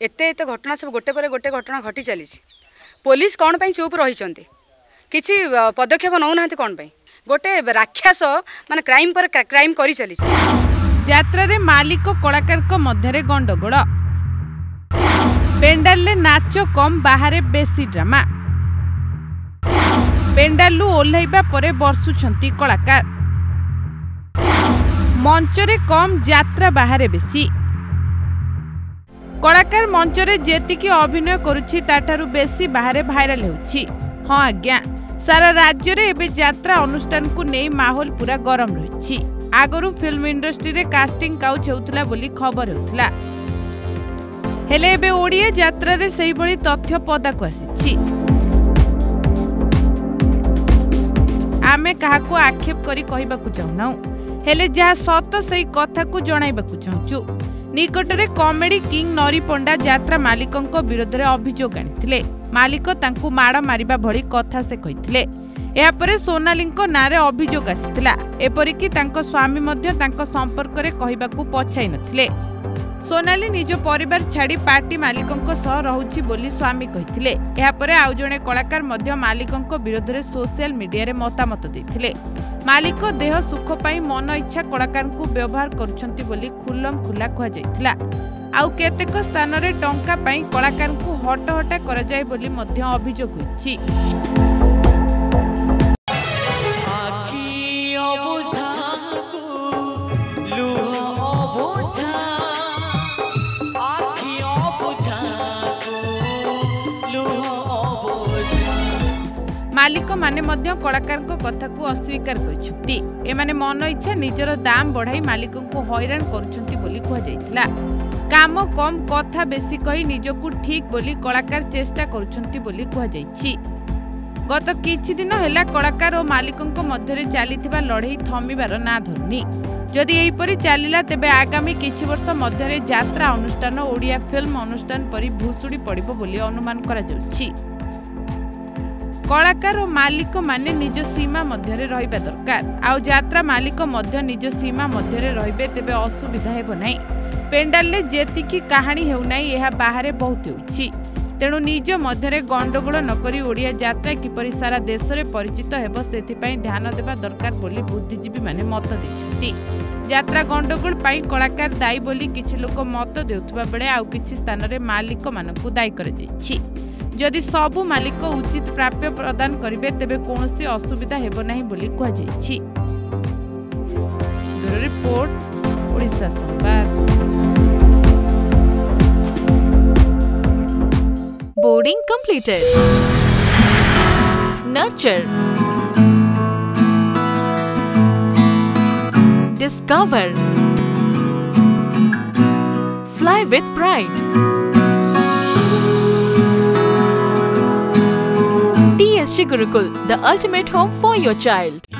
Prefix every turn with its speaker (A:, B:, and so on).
A: एते एते घटना सब गोटे पर गोटे घटना घटी चली पुलिस कौन पे चुप रही किसी पदक्षेप नौ ना कौन पे गोटे राक्षस माने क्राइम पर क्राइम करी चली
B: यात्रा रे मालिक कलाकार को मध्य गंडगोल पेंडाल ले नाच कम बाहर बेसी ड्रामा पेंडाल ओह्लैबा परे बर्षुछंती कलाकार मंचरे कम यात्रा बाहर बेसी कलाकार मंचरे जेतिकी अभिनय करुछि ताठारु बेसी बाहर भाइराल हेउछि। हाँ आज्ञा सारा राज्य रे एबे यात्रा अनुष्ठान को नहीं माहौल पूरा गरम रहिछि। आगरु फिल्म इंडस्ट्री रे कास्टिंग काउच हेउतला बोली खबर हेउतला हेले एबे ओडिया यात्रा रे सेही बळी तथ्य पदा को आसीछि। आमे काहाकू आक्षेप करी कहिबाकू चाहनाउ हेले जहा सत सही कथा को जणाइबाकू चाहछु। निकटरे कॉमेडी किंग नरी पंडा यात्रा मालिकंको विरोध रे अभियोग आनिथिले। मालिक तांकू माड़ मारिबा भଳି कथा से कहिथिले। एहा परे सोनालींको नारे अभियोग आसिथिला। एपरिकी तांको स्वामी मध्य तांको संपर्क रे कहिबाकू पछाई नथिले। सोनाली निज परिवार छाड़ी पार्टी मालिकंको सह रहुछि बोली स्वामी कहिथिले। एहा परे आउ जणे कलाकार मध्य मालिकंको विरोध रे सोशल मीडिया रे मतामत दैथिले। मालिक देह सुख पाई मन इच्छा कलाकार को व्यवहार करुछंती बोली खुल्लम खुला कहा जायथिला। आउ केतेक स्थान रे टंका पाई कलाकार को हटहटा करा जाय बोली मध्य अभियोग होइछि। मालिक माने मध्य कलाकार को कथा को अस्वीकार करिसुती। एमाने मन इच्छा निजर दाम बढ़ाई मालिक को हैरान करुछंती बोली कहा जायथिला। काम कम कथा बेसी कही निजकू ठीक बोली कलाकार चेष्टा करुछंती बोली कहा जायछि। गत किछि दिन हेला कलाकार और मालिकंको मध्यरे चालिथिबा लड़ाई थमिबार ना धरुनी। जदि एहिपरि चलिला तेबे आगामी किछि वर्ष मध्यरे यात्रा अनुष्ठान ओडिया फिल्म अनुष्ठान परि भूसुड़ी पड़िबो बोली अनुमान करा जाउछि। कलाकार और मालिक माने निज सीमा मध्य रहिबा दरकार। आउ यात्रा मालिक मध्य निज सीमा मध्य रहिबे तेबे असुविधा हेबो नाही। पेंडाल ले जेतिकी कहानी हेउ नाही एहा बाहरे बहुत हेउछि। तेणु निज मध्य गंडगोल नकरी ओडिया यात्रा किपरि सारा देश रे परिचित हेबो सेथिपई ध्यान देबा दरकार बोली बुद्धिजीवी माने मत दैछथि। यात्रा गंडगोल पाई कलाकार दायी बोली किछि लोक मत देउथबा बेले आउ किछि स्थान रे मालिक मानकु दायी कर जायछि। जदि सबु मालिक उचित प्राप्य प्रदान करिवे तेबे कोनोसी असुविधा हेबो नाही बोली कहा जायछि। ब्यूरो रिपोर्ट ओडिशा संवाद।
C: Boarding completed. Nurture. Discover. Fly with pride. TSG Gurukul, the ultimate home for your child.